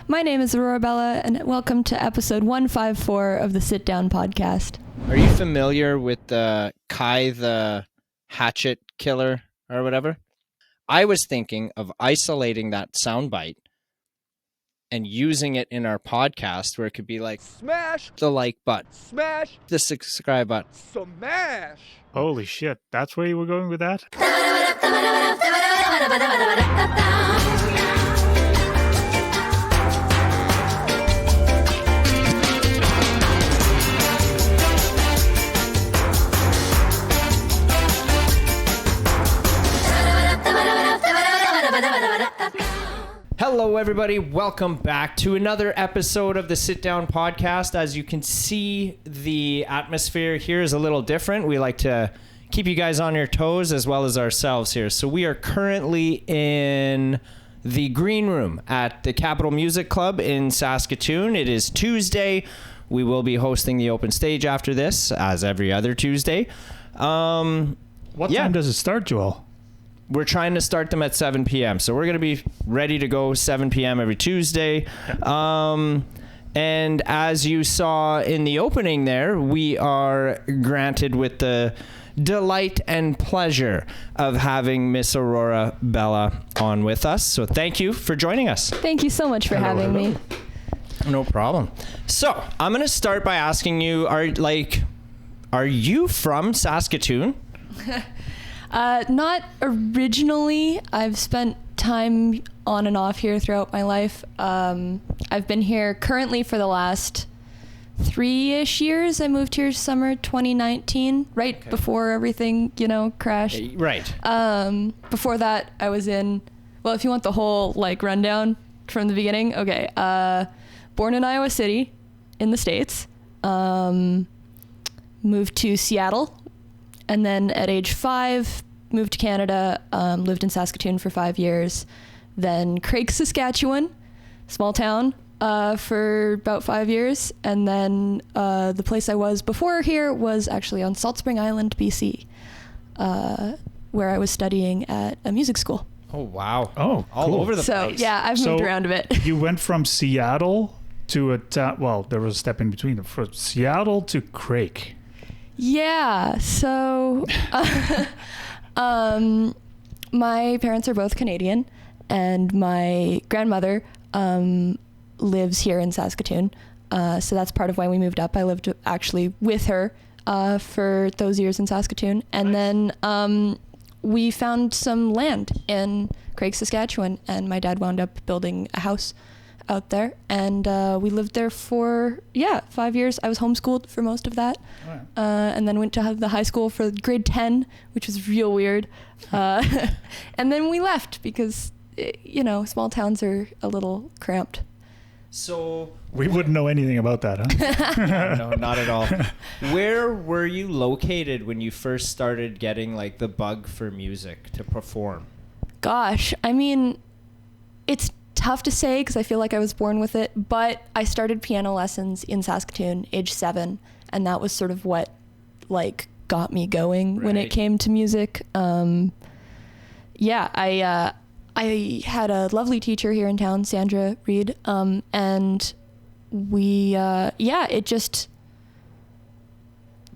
My name is Aurora Bella, and welcome to episode 154 of the Sit Down Podcast. Are you familiar with Kai the Hatchet Killer or whatever? I was thinking of isolating that soundbite and using it in our podcast where it could be like, smash the like button, smash the subscribe button, smash. Holy shit, that's where you were going with that? Hello, everybody. Welcome back to another episode of the Sit Down Podcast. As you can see, the atmosphere here is a little different. We like to keep you guys on your toes as well as ourselves here. So we are currently in the green room at the Capitol Music Club in Saskatoon. It is Tuesday. We will be hosting the open stage after this, as every other Tuesday. What time does it start, Joel? We're trying to start them at 7 p.m. So we're going to be ready to go 7 p.m. every Tuesday. And as you saw in the opening there, we are granted with the delight and pleasure of having Miss Aurora Bella on with us. So thank you for joining us. Thank you so much for having me. No problem. So I'm going to start by asking you, are you from Saskatoon? Not originally. I've spent time on and off here throughout my life. I've been here currently for the last 3-ish years. I moved here summer 2019, before everything, crashed. Right. Before that, I was in, well, if you want the whole rundown from the beginning, okay. Born in Iowa City in the States. Moved to Seattle. And then at age 5, moved to Canada, lived in Saskatoon for 5 years. Then Craig, Saskatchewan, small town, for about 5 years. And then the place I was before here was actually on Salt Spring Island, BC, where I was studying at a music school. Oh, wow. Oh, all cool. over the place. So, yeah, I've moved around a bit. You went from Seattle to a town, well, there was a step in between, from Seattle to Craig. Yeah, so my parents are both Canadian, and my grandmother lives here in Saskatoon, so that's part of why we moved up. I lived actually with her for those years in Saskatoon, and then we found some land in Craig, Saskatchewan, and my dad wound up building a house out there, and we lived there for 5 years. I was homeschooled for most of that. Right. And then went to the high school for grade 10, which was real weird, and then we left because small towns are a little cramped. So we wouldn't know anything about that, huh? No, not at all. Where were you located when you first started getting the bug for music to perform? Gosh, I mean, it's tough to say because I feel like I was born with it, but I started piano lessons in Saskatoon, age 7, and that was sort of what got me going when it came to music. I had a lovely teacher here in town, Sandra Reed, and we it just,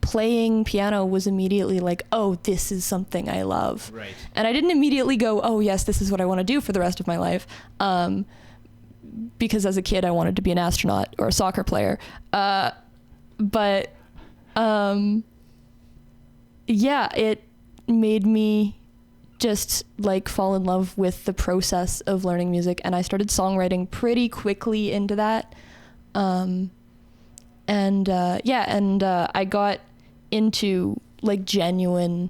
playing piano was immediately oh, this is something I love. Right. And I didn't immediately go, oh yes, this is what I want to do for the rest of my life. Because as a kid, I wanted to be an astronaut or a soccer player. It made me just fall in love with the process of learning music. And I started songwriting pretty quickly into that. I got into genuine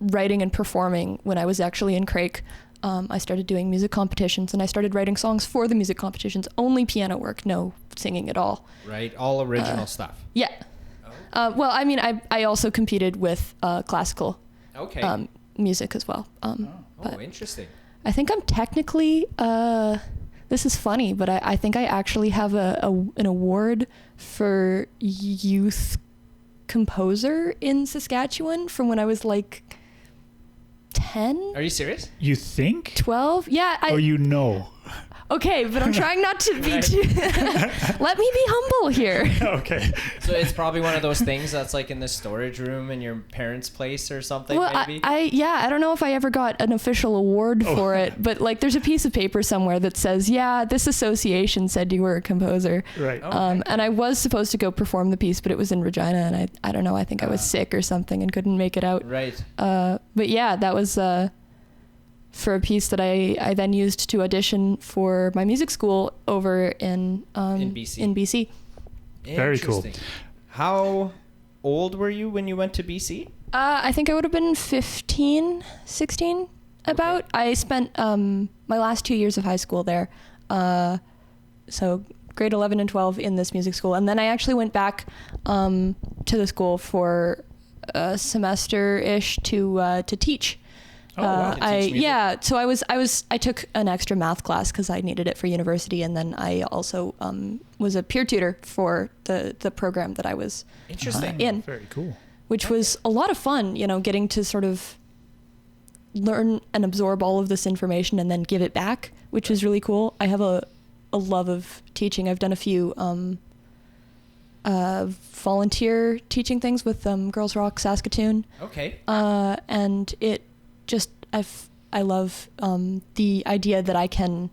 writing and performing when I was actually in Craig. I started doing music competitions, and I started writing songs for the music competitions. Only piano work, no singing at all. Right, all original stuff. Yeah. Oh. Well, I mean, I also competed with classical music as well. Interesting. I think I'm technically this is funny, but I think I actually have an award for youth composer in Saskatchewan from when I was 10. Are you serious? You think? 12. Yeah. Or you know? Okay, but I'm trying not to be Right. too. Let me be humble here. Okay. So it's probably one of those things that's like in the storage room in your parents' place or something, Well, maybe? I don't know if I ever got an official award for it, but like there's a piece of paper somewhere that says, yeah, this association said you were a composer. Right. Oh. And I was supposed to go perform the piece, but it was in Regina, and I don't know, I think I was sick or something and couldn't make it out. Right. But yeah, that was for a piece that I then used to audition for my music school over in BC. In BC. Very cool. Interesting. How old were you when you went to BC? I think I would have been 15, 16 about. Okay. I spent my last 2 years of high school there. So grade 11 and 12 in this music school. And then I actually went back to the school for a semester-ish to teach. Oh, wow. To teach music. So I took an extra math class because I needed it for university, and then I also was a peer tutor for the program that I was Interesting. in, Very cool. which was a lot of fun. You know, getting to sort of learn and absorb all of this information and then give it back, which was really cool. I have a love of teaching. I've done a few volunteer teaching things with Girls Rock Saskatoon. Okay. And it just I love the idea that I can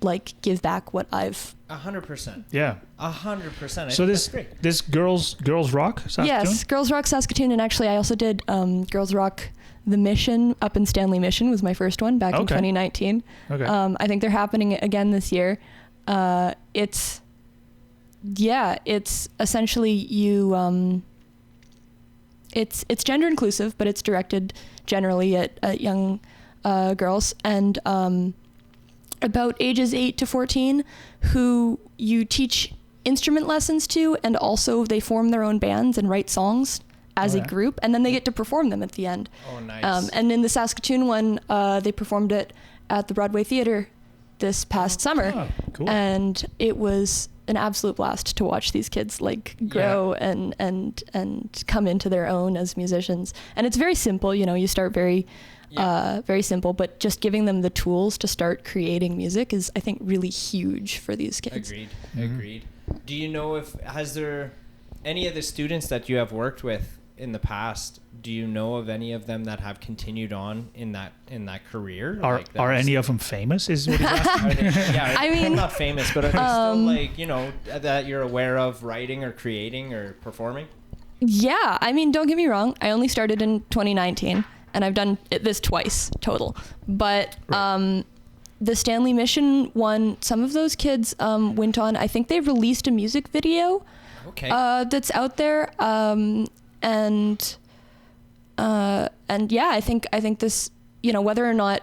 like give back what I've 100%. Yeah. 100%. So this girls rock Saskatoon? Yes, Girls Rock Saskatoon, and actually I also did Girls Rock The Mission up in Stanley Mission was my first one back in Okay. 2019. Okay. I think they're happening again this year. It's essentially you. It's gender inclusive, but it's directed generally at young girls and about ages 8 to 14, who you teach instrument lessons to, and also they form their own bands and write songs as Oh, a yeah. group, and then they get to perform them at the end. Oh, nice. And in the Saskatoon one, they performed it at the Broadway Theatre this past summer, Oh, cool. and it was an absolute blast to watch these kids like grow and come into their own as musicians. And it's very simple, you know, you start very simple, but just giving them the tools to start creating music is, I think, really huge for these kids. Agreed. Do you know has there any of the students that you have worked with in the past, do you know of any of them that have continued on in that career? Are any of them famous? Is what he's asking. I mean, not famous, but are they still like, you know, that you're aware of writing or creating or performing? Yeah, I mean, don't get me wrong. I only started in 2019, and I've done this twice total. But the Stanley Mission one, some of those kids went on. I think they released a music video. Okay. That's out there. And yeah, I think this, you know, whether or not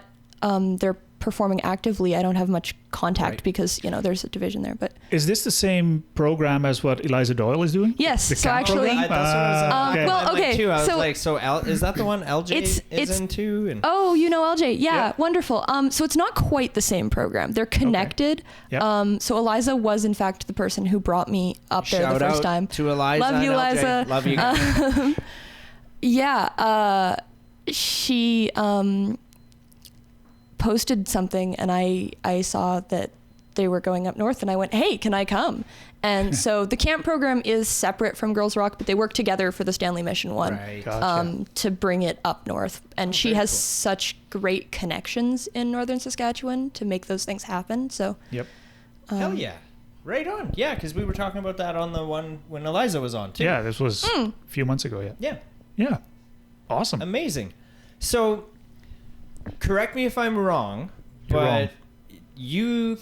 they're performing actively, I don't have much contact Right. because, you know, there's a division there. But Is this the same program as what Eliza Doyle is doing? yes, The so camp actually, program? That's what I was okay. well, okay, too. I was so- like, is that the one LJ It's- is into? And oh, you know LJ, yeah, Yeah. wonderful. So it's not quite the same program. They're connected. Yeah. So Eliza was in fact the person who brought me up there shout the first out time. to Eliza. Love you, and LJ. Eliza. Love you guys. Yeah, she posted something, and I saw that they were going up north, and I went, hey, can I come? And so the camp program is separate from Girls Rock, but they work together for the Stanley Mission one. Right. Gotcha. To bring it up north. And she very has cool. such great connections in northern Saskatchewan to make those things happen. So Yep. Hell yeah. Right on. Yeah, because we were talking about that on the one when Eliza was on too. Yeah, this was a few months ago. Yeah. Yeah. Yeah. Awesome. Amazing. So, correct me if I'm wrong, You're but wrong. you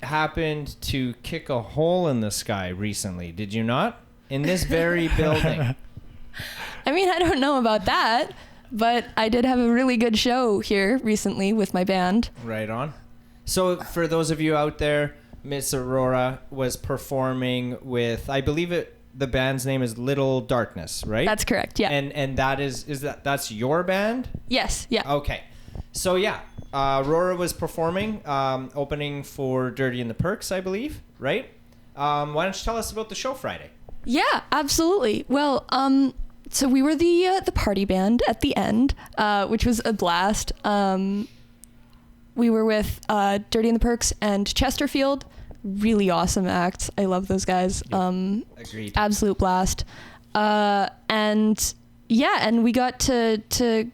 happened to kick a hole in the sky recently, did you not? In this very building. I mean, I don't know about that, but I did have a really good show here recently with my band. Right on. So, for those of you out there, Miss Aurora was performing with, I believe the band's name is Little Darkness, right? That's correct. Yeah. And that's your band? Yes. Yeah. Okay. So yeah, Aurora was performing, opening for Dirty and the Perks, I believe, right? Why don't you tell us about the show Friday? Yeah, absolutely. Well, So we were the party band at the end, which was a blast. We were with Dirty and the Perks and Chesterfield. Really awesome acts. I love those guys. Agreed. Absolute blast. And we got to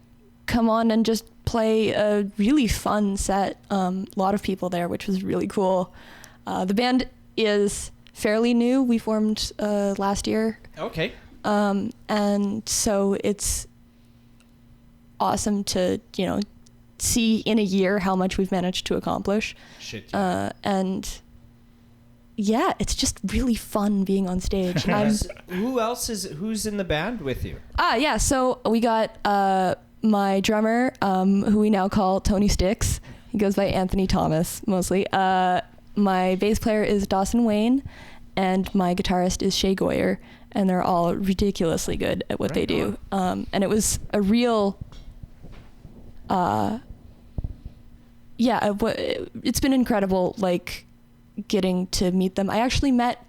come on and just play a really fun set. A lot of people there, which was really cool. The band is fairly new. We formed last year. Okay. And so it's awesome to, see in a year how much we've managed to accomplish. Shit. Yeah. And yeah, it's just really fun being on stage. Who's in the band with you? So we got my drummer, who we now call Tony Sticks. He goes by Anthony Thomas mostly. My bass player is Dawson Wayne, and my guitarist is Shay Goyer, and they're all ridiculously good at what they do. And it was a real, it's been incredible, like, getting to meet them. I actually met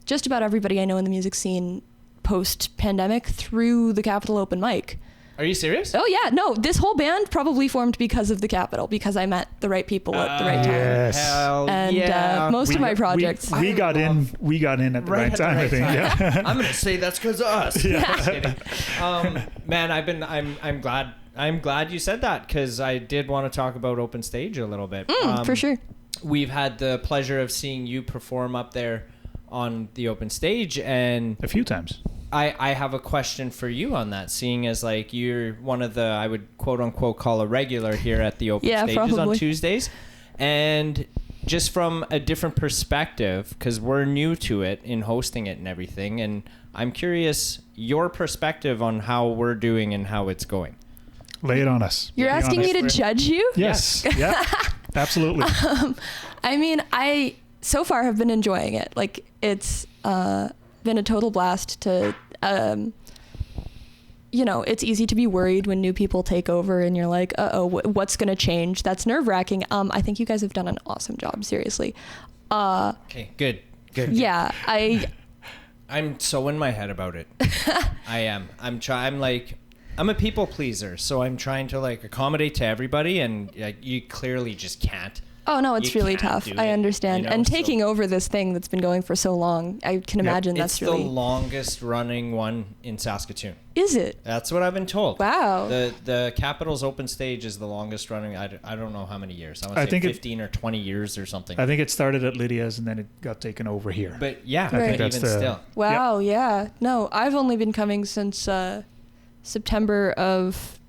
just about everybody I know in the music scene post-pandemic through the Capitol open mic. Are you serious? Oh yeah, no, this whole band probably formed because of the Capitol, because I met the right people at the right time. Yes. Hell And yeah. most of my projects. We got in at the right time, I think. Yeah. I'm gonna say that's because of us. Yeah. Man, I'm glad you said that, because I did want to talk about Open Stage a little bit. For sure. We've had the pleasure of seeing you perform up there on the Open Stage, and A few times. I have a question for you on that, seeing as like you're one of the, I would quote unquote call a regular here at the Open Stages probably. on Tuesdays. And just from a different perspective, because we're new to it in hosting it and everything, and I'm curious your perspective on how we're doing and how it's going. Lay it on us. You're asking me to judge you? Yes. Yeah. Absolutely. I mean, I so far have been enjoying it. Like, it's been a total blast to, it's easy to be worried when new people take over and you're like, what's going to change? That's nerve-wracking. I think you guys have done an awesome job, seriously. Okay, good. Yeah, I'm so in my head about it. I am. I'm a people pleaser, so I'm trying to like accommodate to everybody, and you clearly just can't. Oh no, it's really tough. I understand. And taking over this thing that's been going for so long, I can imagine that's really... It's the longest running one in Saskatoon. Is it? That's what I've been told. Wow. The Capitol's Open Stage is the longest running. I don't know how many years. I want to say 15 or 20 years or something. I think it started at Lydia's and then it got taken over here. But yeah, I think that's even still. Wow, yeah. No, I've only been coming since September of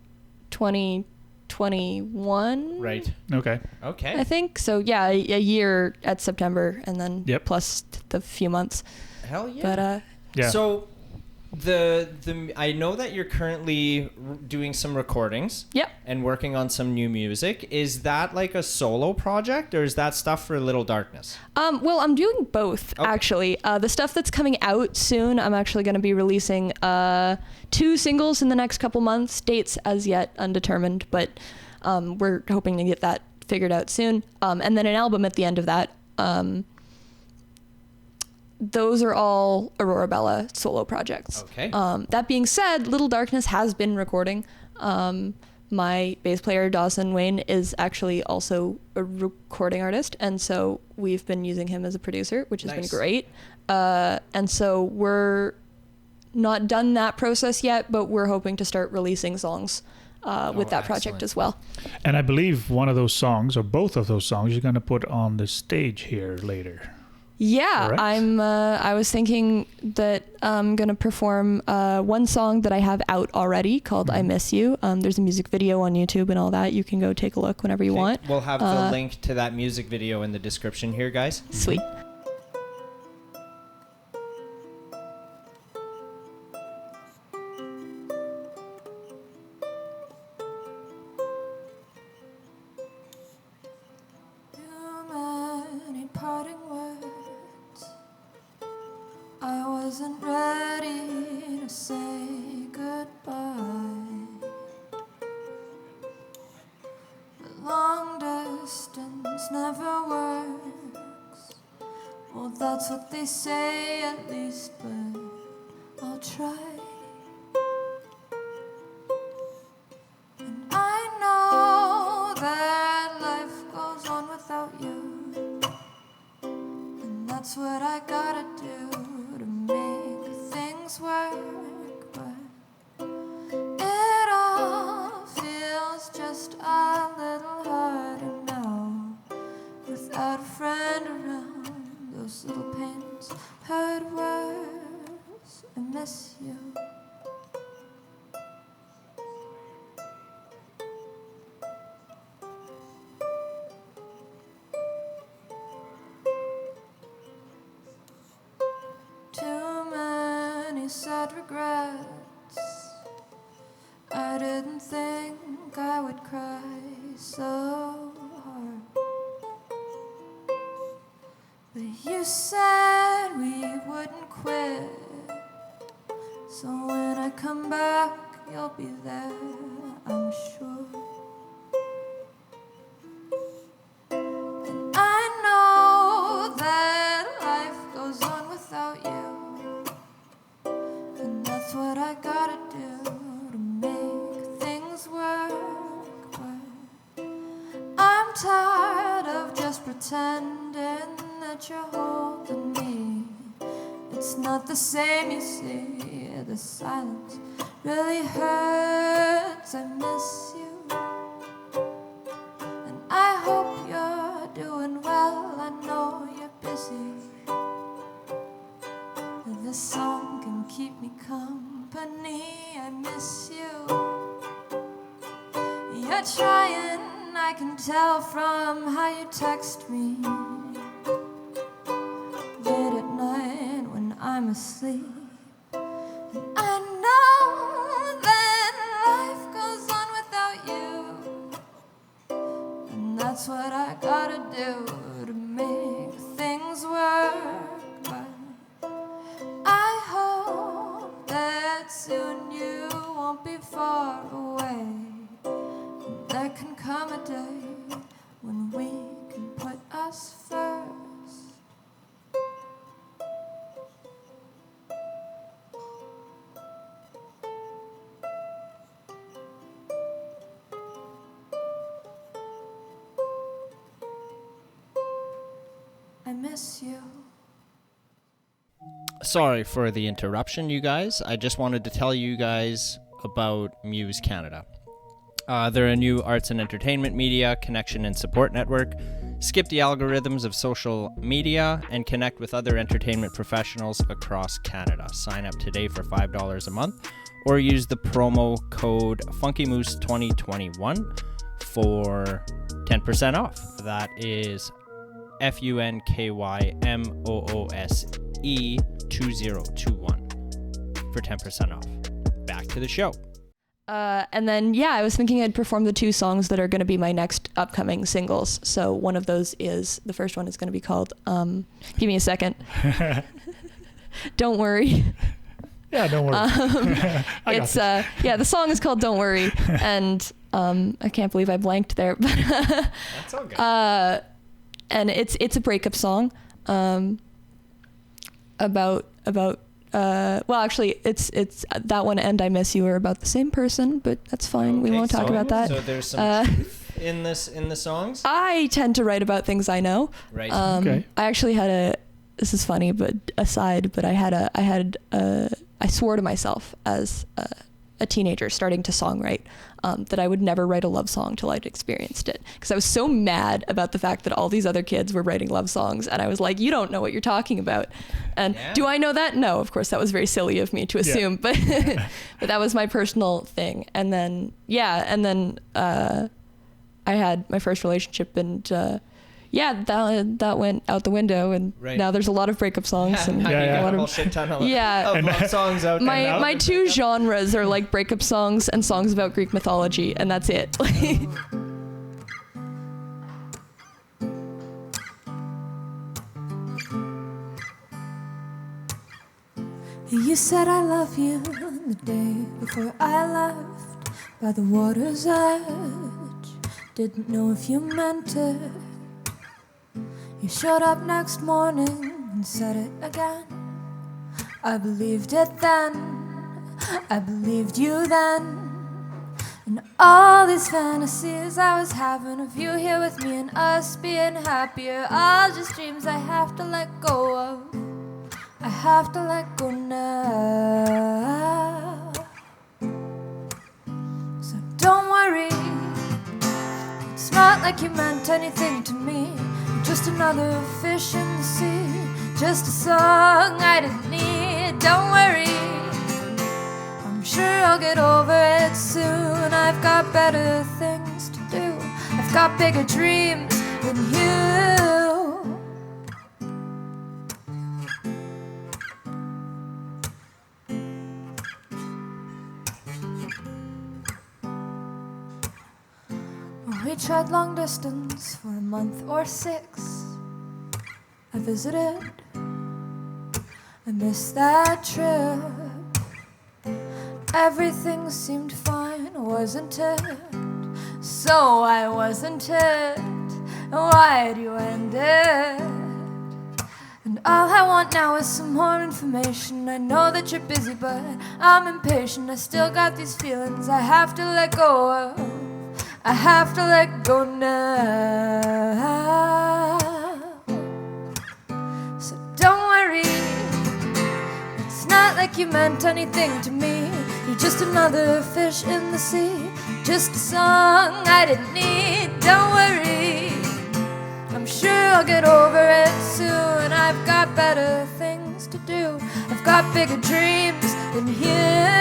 2021. Right. Okay. I think so. Yeah, a year at September, and then plus the few months. Hell yeah. But yeah. So the I know that you're currently doing some recordings. Yep. And working on some new music. Is that like a solo project, or is that stuff for Little Darkness? Well, I'm doing both actually. The stuff that's coming out soon, I'm actually going to be releasing 2 singles in the next couple months. Dates as yet undetermined, but we're hoping to get that figured out soon. And then an album at the end of that. Those are all Aurora Bella solo projects. Okay. That being said, Little Darkness has been recording. My bass player, Dawson Wayne, is actually also a recording artist, and so we've been using him as a producer, which has been great. And so we're not done that process yet, but we're hoping to start releasing songs with that project as well. And I believe one of those songs, or both of those songs, you're going to put on the stage here later. Yeah, correct? I was thinking that I'm going to perform one song that I have out already called I Miss You. There's a music video on YouTube and all that. You can go take a look whenever you want. We'll have the link to that music video in the description here, guys. Sweet. Parting words, I wasn't ready to say goodbye. But long distance never works. Well, that's what they say at least, but I'll try. goes on without you. And that's what I gotta do to make things work. But it all feels just a little harder now. Without a friend around, those little pains hurt worse. I miss you. Too many sad regrets. I didn't think I would cry so hard. But you said we wouldn't quit. So when I come back, you'll be there, I'm sure. And I know that life goes on without you. And that's what I gotta do to make things work. But I'm tired of just pretending that you're holding me. It's not the same, you see. The silence really hurts. I miss you. And I hope you're doing well. I know you're busy. This song can keep me company. I miss you. You're trying, I can tell from how you text me. Late at night when I'm asleep. And I know that life goes on without you. And that's what I gotta do to make things work. But I hope that soon you won't be far away. And there can come a day when we can put us first. I miss you. Sorry for the interruption, you guys. I just wanted to tell you guys about Muse Canada. They're a new arts and entertainment media connection and support network. Skip the algorithms of social media and connect with other entertainment professionals across Canada. Sign up today for $5 a month or use the promo code FunkyMoose2021 for 10% off. That is FUNKYMOOSE 2021 for 10% off. Back to the show. And then, yeah, I was thinking I'd perform the two songs that are going to be my next upcoming singles. So one of those is, the first one is going to be called, give me a second. Don't Worry. Yeah, don't worry. It's, yeah, the song is called Don't Worry. And I can't believe I blanked there. But That's all good. And it's a breakup song about well, actually, it's that one and I Miss You are about the same person, but that's fine. We won't talk about that. So there's some truth in the songs. I tend to write about things I know. Right. Okay. I actually had this is funny, but aside, but I swore to myself as a teenager starting to songwrite that I would never write a love song till I'd experienced it, because I was so mad about the fact that all these other kids were writing love songs, and I was like, you don't know what you're talking about. And do I know that? No, of course, that was very silly of me to assume, but but that was my personal thing. And then I had my first relationship, and that went out the window, and now there's a lot of breakup songs and a lot of shit ton of love songs out there. My two genres are like breakup songs and songs about Greek mythology, and that's it. You said I love you the day before I left by the water's edge. Didn't know if you meant it. You showed up next morning and said it again. I believed it then. I believed you then. And all these fantasies I was having of you here with me and us being happier, all just dreams I have to let go of. I have to let go now. So don't worry, it's not like you meant anything to me. You're just another fish in the sea, just a song I didn't need. Don't worry, I'm sure I'll get over it soon. I've got better things to do, I've got bigger dreams than you. We tried long distance for a month or 6. I visited, I missed that trip. Everything seemed fine, wasn't it? So I wasn't it. Why'd you end it? And all I want now is some more information. I know that you're busy, but I'm impatient. I still got these feelings I have to let go of. I have to let go now. So don't worry, it's not like you meant anything to me. You're just another fish in the sea, just a song I didn't need. Don't worry, I'm sure I'll get over it soon. I've got better things to do, I've got bigger dreams than you.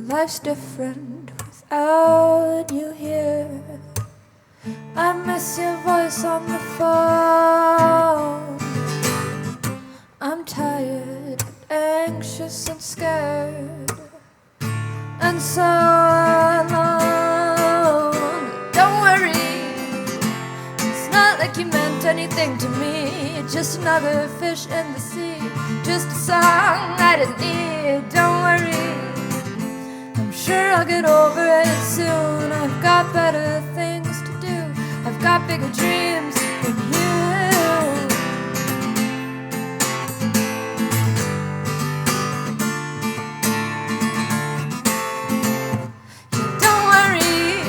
Life's different without you here. I miss your voice on the phone. I'm tired, anxious and scared, and so alone. Don't worry, it's not like you meant anything to me. You're just another fish in the sea, just a song I didn't need. Don't worry, sure I'll get over it soon. I've got better things to do, I've got bigger dreams than you. Don't worry,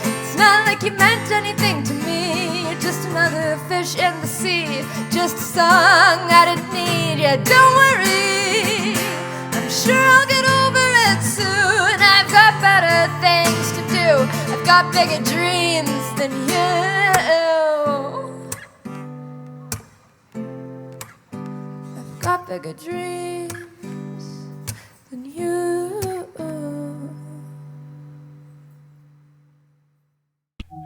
it's not like you meant anything to me. You're just another fish in the sea, just a song I didn't need. Yeah, don't worry, I'm sure I'll get over it soon. I've got better things to do, I've got bigger dreams than you. I've got bigger dreams than you.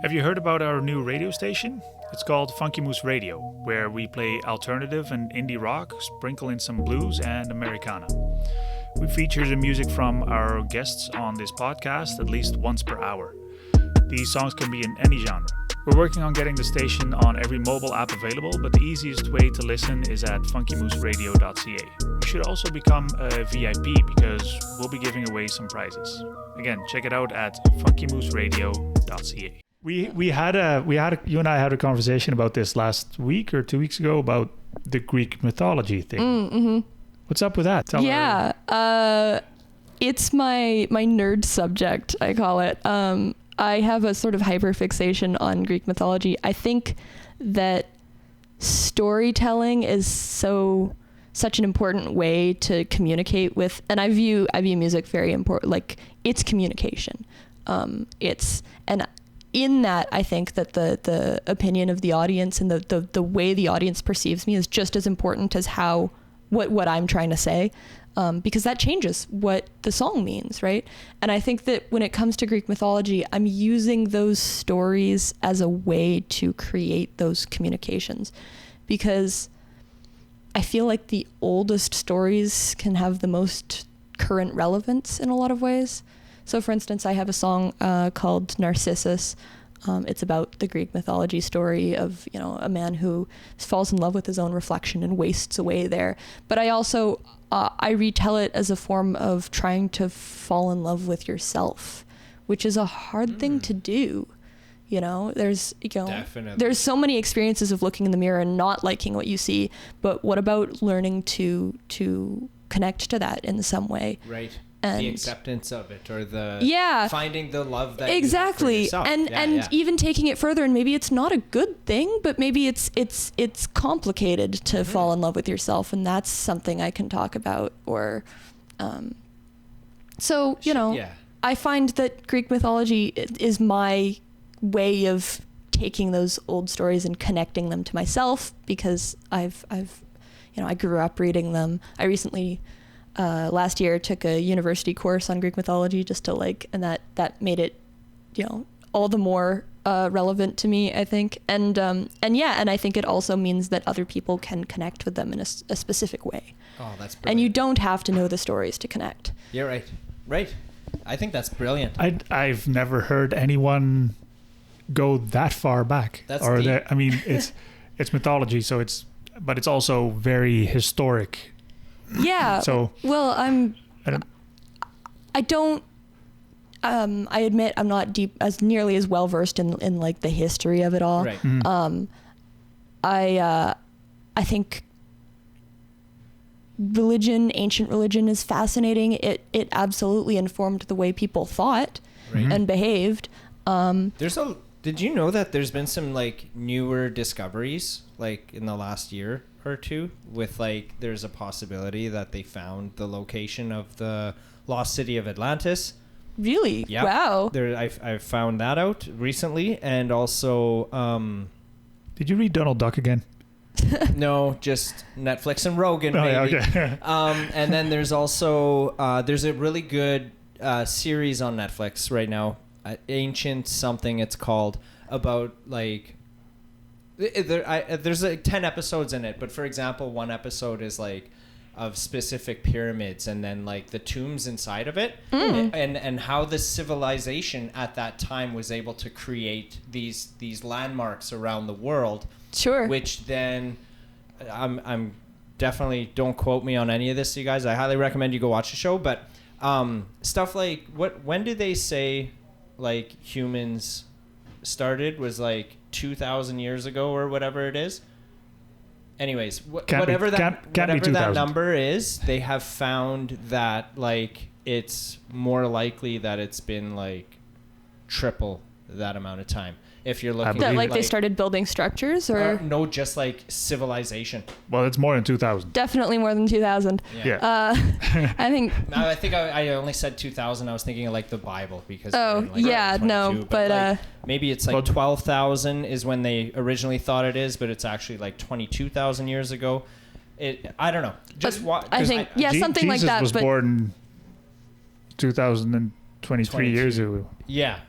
Have you heard about our new radio station? It's called Funky Moose Radio, where we play alternative and indie rock, sprinkle in some blues and Americana. We feature the music from our guests on this podcast at least once per hour. These songs can be in any genre. We're working on getting the station on every mobile app available, but the easiest way to listen is at funkymooseradio.ca. You should also become a VIP because we'll be giving away some prizes. Again, check it out at funkymooseradio.ca. You and I had a conversation about this last week or 2 weeks ago about the Greek mythology thing. Mm-hmm. What's up with that? It's my nerd subject, I call it. I have a sort of hyperfixation on Greek mythology. I think that storytelling is such an important way to communicate with, and I view music very important. Like, it's communication. And in that, I think that the opinion of the audience and the way the audience perceives me is just as important as what I'm trying to say, because that changes what the song means, right? And I think that when it comes to Greek mythology, I'm using those stories as a way to create those communications, because I feel like the oldest stories can have the most current relevance in a lot of ways. So for instance, I have a song called Narcissus. It's about the Greek mythology story of, a man who falls in love with his own reflection and wastes away there. But I also, I retell it as a form of trying to fall in love with yourself, which is a hard thing to do. You know, there's Definitely. there's so many experiences of looking in the mirror and not liking what you see, but what about learning to connect to that in some way? Right. And the acceptance of it, or the finding the love that exactly you have for yourself. and even taking it further, and maybe it's not a good thing, but maybe it's complicated to fall in love with yourself, and that's something I can talk about. Or so I find that Greek mythology is my way of taking those old stories and connecting them to myself, because I've I grew up reading them. I recently last year took a university course on Greek mythology just to and that made it all the more relevant to me, I think. And I think it also means that other people can connect with them in a specific way. Oh, that's brilliant. And you don't have to know the stories to connect. You're right. I think that's brilliant. I've never heard anyone go that far back. That's deep. I mean, it's mythology, but it's also very historic. Yeah. So well, I admit I'm not nearly as well versed in like the history of it all. Right. Mm-hmm. I think ancient religion is fascinating. It absolutely informed the way people thought and behaved. Did you know that there's been some like newer discoveries like in the last year or two with there's a possibility that they found the location of the lost city of Atlantis? Really? Yeah. Wow. I found that out recently, and also did you read Donald Duck again? No, just Netflix and Rogan, maybe. Okay. And then there's also there's a really good series on Netflix right now, Ancient something it's called, about there's 10 episodes in it, but for example, one episode is of specific pyramids, and then the tombs inside of it, and how the civilization at that time was able to create these landmarks around the world. Sure. Which then I'm definitely, don't quote me on any of this, you guys. I highly recommend you go watch the show, but stuff when did they say humans started was 2,000 years ago or whatever it is. Anyways, whatever that number is, they have found that it's more likely that it's been triple that amount of time. If you're looking that they started building structures, or no, just civilization. Well, it's more than 2,000. Definitely more than 2,000. Yeah. I think I only said 2,000. I was thinking of the Bible, because but maybe it's 12,000 is when they originally thought it is, but it's actually 22,000 years ago. I don't know. I think something like that. Jesus was born 2,023 years ago. Yeah.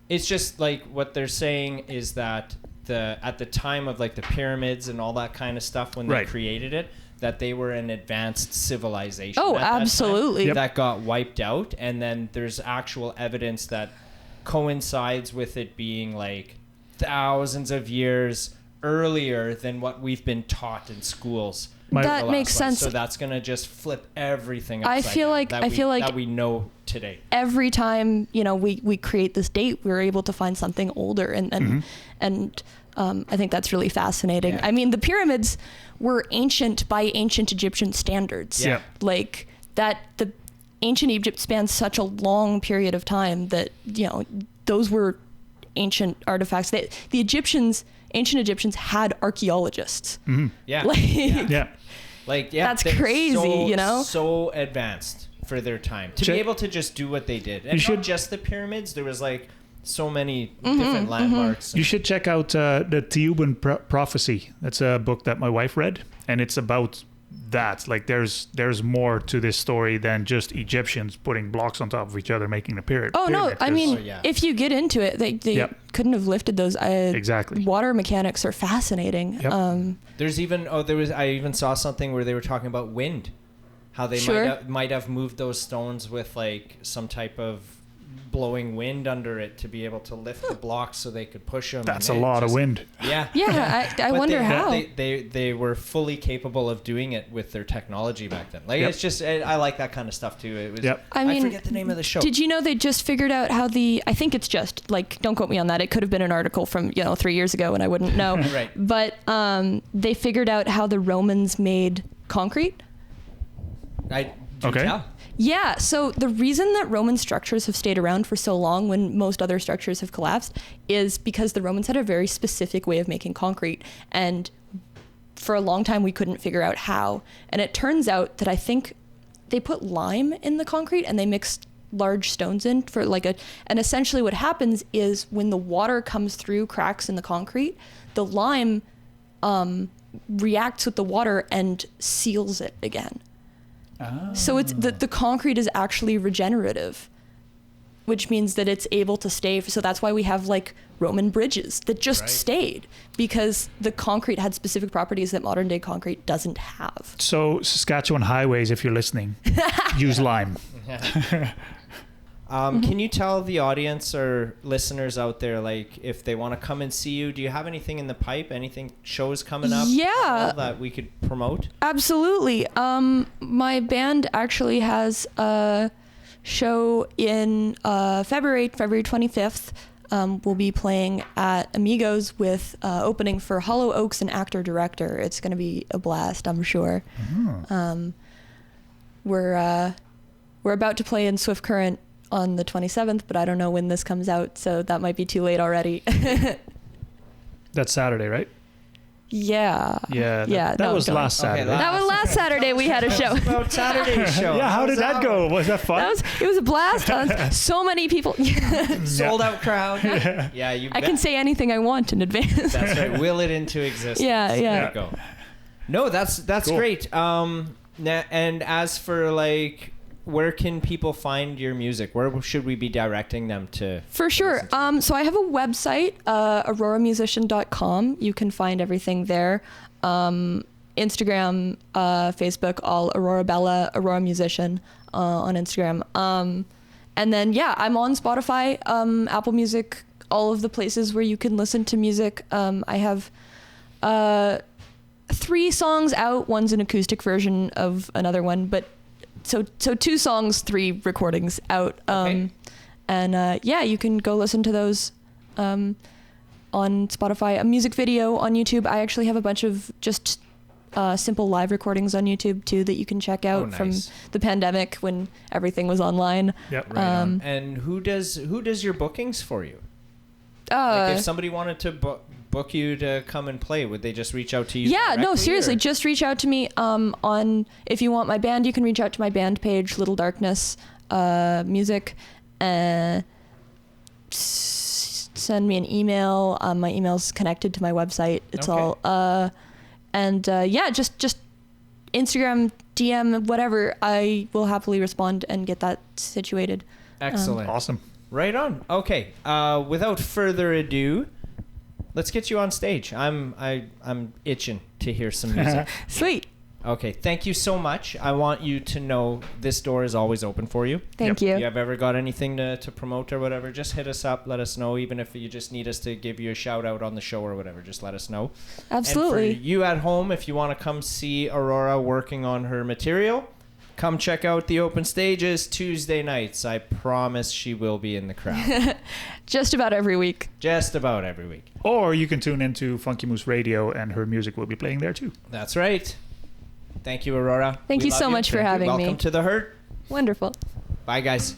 It's just what they're saying is that at the time of the pyramids and all that kind of stuff, when they created it, that they were an advanced civilization. Oh, absolutely. That got wiped out, and then there's actual evidence that coincides with it being thousands of years earlier than what we've been taught in schools. That makes sense. So that's gonna just flip everything. I feel like that we know today. Every time we create this date, we're able to find something older, and I think that's really fascinating. Yeah. I mean, the pyramids were ancient by ancient Egyptian standards. Yeah. The ancient Egypt spans such a long period of time that those were ancient artifacts. The ancient Egyptians had archaeologists. Mm-hmm. Yeah. That's crazy, so advanced for their time to be able to just do what they did, and not just the pyramids. There was so many different landmarks. You should check out the Theban Prophecy. That's a book that my wife read, and it's about that. There's more to this story than just Egyptians putting blocks on top of each other making a pyramid. Oh no, I mean, if you get into it, they couldn't have lifted those. Exactly. Water mechanics are fascinating. Yep. I even saw something where they were talking about wind, how they might have moved those stones with some type of blowing wind under it to be able to lift the blocks so they could push them. That's a lot of wind. Yeah. Yeah, I But wonder how. they were fully capable of doing it with their technology back then. Like it's just I like that kind of stuff too. It was. I mean, forget the name of the show. Did you know they just figured out how I think it's just like, don't quote me on that. It could have been an article from 3 years ago and I wouldn't know. Right. But they figured out how the Romans made concrete. Okay. Yeah, so the reason that Roman structures have stayed around for so long when most other structures have collapsed is because the Romans had a very specific way of making concrete. And for a long time, we couldn't figure out how. And it turns out that I think they put lime in the concrete and they mixed large stones in for and essentially what happens is when the water comes through cracks in the concrete, the lime reacts with the water and seals it again. So it's the concrete is actually regenerative, which means that it's able to stay. So that's why we have like Roman bridges that just stayed, because the concrete had specific properties that modern day concrete doesn't have. So Saskatchewan highways, if you're listening, use lime. Can you tell the audience or listeners out there, like, if they want to come and see you, do you have anything in the pipe? Anything, shows coming up? Yeah. That we could promote? Absolutely. My band actually has a show in February 25th. We'll be playing at Amigos with opening for Hollow Oaks and actor-director. It's going to be a blast, I'm sure. We're about to play in Swift Current on the 27th, but I don't know when this comes out, so that might be too late already. That's Saturday, right? Yeah. That was last Saturday. That was last Saturday we had a show. About Saturday's show. Yeah, how did that go? Was that fun? It was a blast. So many people. Sold out crowd. Yeah, you bet. I can say anything I want in advance. That's right. Will it into existence. Yeah. There you go. No, that's cool. Great. And as for like, where can people find your music? Where should we be directing them to? For sure. So I have a website, auroramusician.com. You can find everything there. Instagram, Facebook, all Aurora Bella, Aurora Musician on Instagram. And then, I'm on Spotify, Apple Music, all of the places where you can listen to music. I have 3 songs out. One's an acoustic version of another one, but so 2 songs, 3 recordings out. And you can go listen to those on Spotify. A music video on YouTube. I actually have a bunch of just simple live recordings on YouTube too that you can check out from the pandemic when everything was online. Yep. Right on. And who does your bookings for you? Like if somebody wanted to book you to come and play, would they just reach out to you? Yeah, no, seriously, just reach out to me. If you want my band, you can reach out to my band page, Little Darkness Music. Send me an email. My email's connected to my website. It's all. Just Instagram, DM, whatever. I will happily respond and get that situated. Excellent. Awesome. Right on. Okay. Without further ado, let's get you on stage. I'm itching to hear some music. Sweet. Okay. Thank you so much. I want you to know this door is always open for you. Thank you. If you have ever got anything to promote or whatever, just hit us up. Let us know. Even if you just need us to give you a shout out on the show or whatever, just let us know. Absolutely. And for you at home, if you want to come see Aurora working on her material, come check out the open stages Tuesday nights. I promise she will be in the crowd. Just about every week. Just about every week. Or you can tune into Funky Moose Radio and her music will be playing there too. That's right. Thank you, Aurora. Thank you so much for having me. Welcome to the herd. Wonderful. Bye, guys.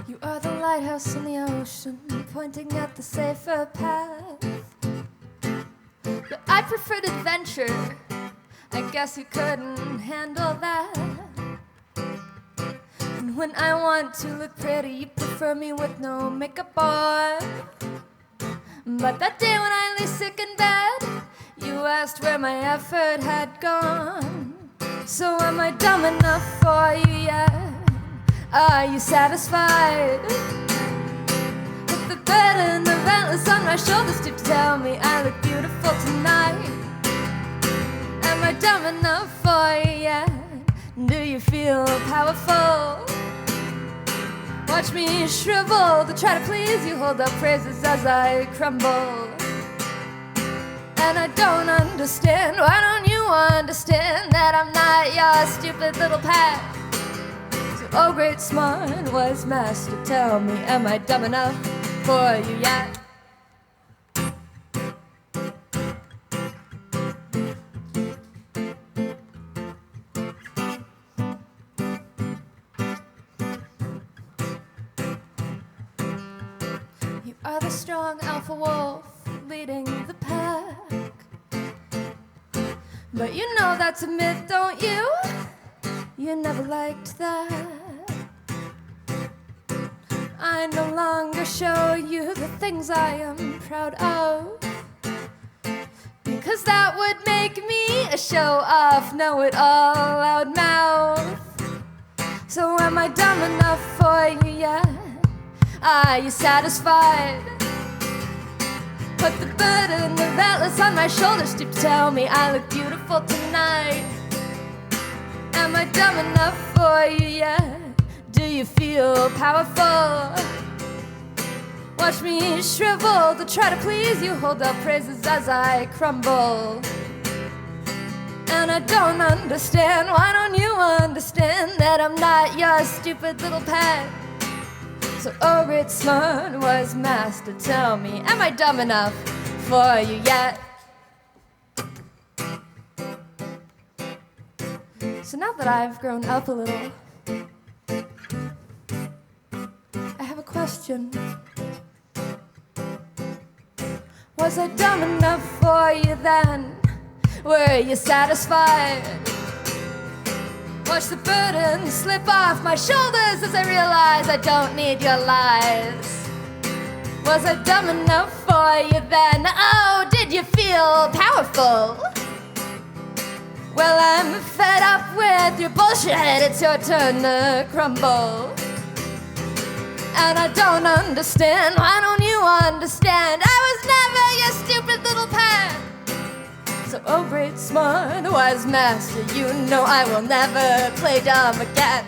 You are the lighthouse in the ocean, pointing at the safer path. But I preferred adventure. I guess you couldn't handle that. And when I want to look pretty, you prefer me with no makeup on. But that day when I lay sick in bed, you asked where my effort had gone. So am I dumb enough for you yet? Are you satisfied? The the burden of endless on my shoulders to tell me I look beautiful tonight. Am I dumb enough for you yet? Do you feel powerful? Watch me shrivel to try to please you, hold up praises as I crumble. And I don't understand, why don't you understand that I'm not your stupid little pet? So, oh great smart wise master, tell me, am I dumb enough for you yet? You are the strong alpha wolf leading the pack, but you know that's a myth, don't you? You never liked that. I no longer show you the things I am proud of, because that would make me a show-off, know-it-all, loud-mouth. So am I dumb enough for you yet? Are you satisfied? Put the burden of atlas on my shoulders to tell me I look beautiful tonight. Am I dumb enough for you yet? Do you feel powerful? Watch me shrivel to try to please you, hold up praises as I crumble. And I don't understand, why don't you understand that I'm not your stupid little pet? So, oh great smart wise master, tell me, am I dumb enough for you yet? So now that I've grown up a little, I have a question. Was I dumb enough for you then? Were you satisfied? Watch the burden slip off my shoulders as I realize I don't need your lies. Was I dumb enough for you then? Oh, did you feel powerful? Well, I'm fed up with your bullshit, it's your turn to crumble. And I don't understand, why don't you understand? I was never your stupid little pet. So, oh great smart wise master, you know I will never play dumb again.